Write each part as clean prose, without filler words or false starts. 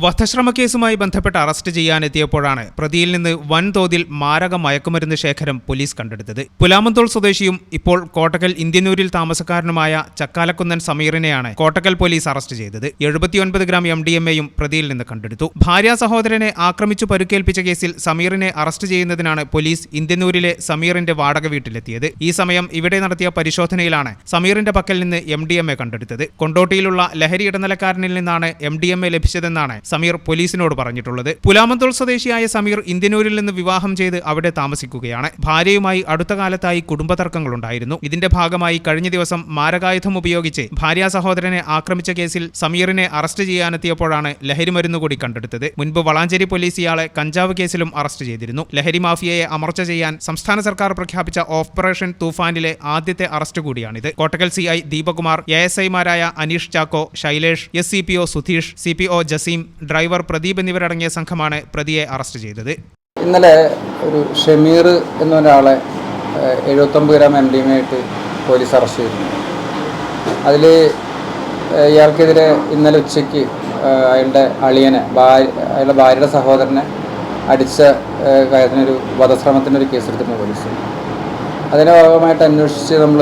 വധശ്രമക്കേസുമായി ബന്ധപ്പെട്ട് അറസ്റ്റ് ചെയ്യാനെത്തിയപ്പോഴാണ് പ്രതിയിൽ നിന്ന് വൻതോതിൽ മാരക മയക്കുമരുന്ന് ശേഖരം പോലീസ് കണ്ടെടുത്തത്. പുലാമന്തോൾ സ്വദേശിയും ഇപ്പോൾ കോട്ടക്കൽ ഇന്ത്യന്നൂരിൽ താമസക്കാരനുമായ ചക്കാലക്കുന്നൻ സമീറിനെയാണ് കോട്ടക്കൽ പോലീസ് അറസ്റ്റ് ചെയ്തത്. 79 ഗ്രാം MDMA-യും പ്രതിയിൽ നിന്ന് കണ്ടെടുത്തു. ഭാര്യ സഹോദരനെ ആക്രമിച്ചു പരുക്കേൽപ്പിച്ച കേസിൽ സമീറിനെ അറസ്റ്റ് ചെയ്യുന്നതിനാണ് പോലീസ് ഇന്ത്യന്നൂരിലെ സമീറിന്റെ വാടക വീട്ടിലെത്തിയത്. ഈ സമയം ഇവിടെ നടത്തിയ പരിശോധനയിലാണ് സമീറിന്റെ പക്കൽ നിന്ന് MDMA കണ്ടെടുത്തത്. കൊണ്ടോട്ടിയിലുള്ള ലഹരി ഇടനിലക്കാരനിൽ നിന്നാണ് MDMA ലഭിച്ചതെന്നാണ് സമീർ പോലീസിനോട് പറഞ്ഞിട്ടുള്ളത്. പുലാമന്തോൾ സ്വദേശിയായ സമീർ ഇന്ത്യന്നൂരിൽ നിന്ന് വിവാഹം ചെയ്ത് അവിടെ താമസിക്കുകയാണ്. ഭാര്യയുമായി അടുത്ത കാലത്തായി കുടുംബ തർക്കങ്ങളുണ്ടായിരുന്നു. ഇതിന്റെ ഭാഗമായി കഴിഞ്ഞ ദിവസം മാരകായുധം ഉപയോഗിച്ച് ഭാര്യ സഹോദരനെ ആക്രമിച്ച കേസിൽ സമീറിനെ അറസ്റ്റ് ചെയ്യാനെത്തിയപ്പോഴാണ് ലഹരി മരുന്ന് കൂടി കണ്ടെടുത്തത്. മുൻപ് വളാഞ്ചേരി പോലീസ് ഇയാളെ കഞ്ചാവ് കേസിലും അറസ്റ്റ് ചെയ്തിരുന്നു. ലഹരി മാഫിയയെ അമർച്ച ചെയ്യാൻ സംസ്ഥാന സർക്കാർ പ്രഖ്യാപിച്ച ഓപ്പറേഷൻ തൂഫാനിലെ ആദ്യത്തെ അറസ്റ്റ് കൂടിയാണിത്. കോട്ടക്കൽ CI ദീപകുമാർ, ASI-മാരായ Aneesh Chacko, Shailesh, SCPO Sudheesh, CPO Jaseem, driver Pradeep എന്നിവരടങ്ങിയ സംഘമാണ് പ്രതിയെ അറസ്റ്റ് ചെയ്തത്. ഇന്നലെ ഒരു ഷമീർ എന്നൊരാളെ 79 ഗ്രാം MDMA ആയിട്ട് പോലീസ് അറസ്റ്റ് ചെയ്തിരുന്നു. അതിൽ ഇയാൾക്കെതിരെ ഇന്നലെ ഉച്ചയ്ക്ക് അയാളുടെ അളിയനെ, അയാളുടെ ഭാര്യയുടെ സഹോദരനെ അടിച്ച കാര്യത്തിനൊരു വധശ്രമത്തിനൊരു കേസെടുത്തിരുന്നു പോലീസ്. അതിൻ്റെ ഭാഗമായിട്ട് അന്വേഷിച്ച് നമ്മൾ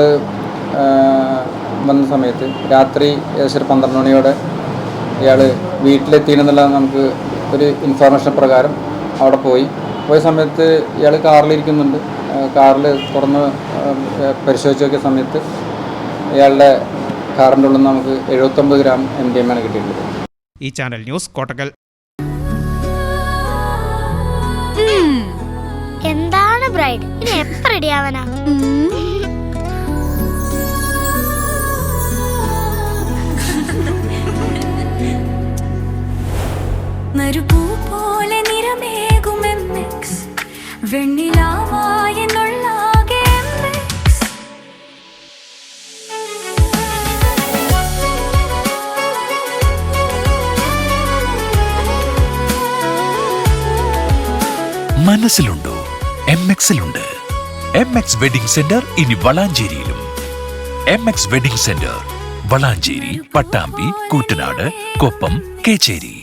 വന്ന സമയത്ത് രാത്രി ഏകദേശം 12 മണിയോടെ ഇയാൾ വീട്ടിലെത്തിയെന്നുള്ളത് നമുക്ക് ഒരു ഇൻഫർമേഷൻ പ്രകാരം അവിടെ പോയ സമയത്ത് ഇയാൾ കാറിലിരിക്കുന്നുണ്ട്. കാറിൽ തുറന്ന് പരിശോധിച്ച് നോക്കിയ സമയത്ത് ഇയാളുടെ കാറിൻ്റെ ഉള്ളിൽ നിന്ന് നമുക്ക് 79 ഗ്രാം MDMA ആണ് കിട്ടിയിട്ടുള്ളത്. ഈ ചാനൽ ന്യൂസ് കോട്ടക്കൽ. എന്താണ് ബ്രൈഡ്, ഇനി എപ്പോ റെഡിയാവാനാ? മരുപൂ പോലെ നിറമേകും MX, വെണ്ണിലാവായെന്നുള്ളാകെ MX. മനസ്സിലുണ്ടോ? MX-ലുണ്ട്. MX വെഡിംഗ് സെന്റർ ഇനി വളാഞ്ചേരിയിലും. MX wedding centre Valanchery, Pattambi, Koottanad, Koppam, Kecheri.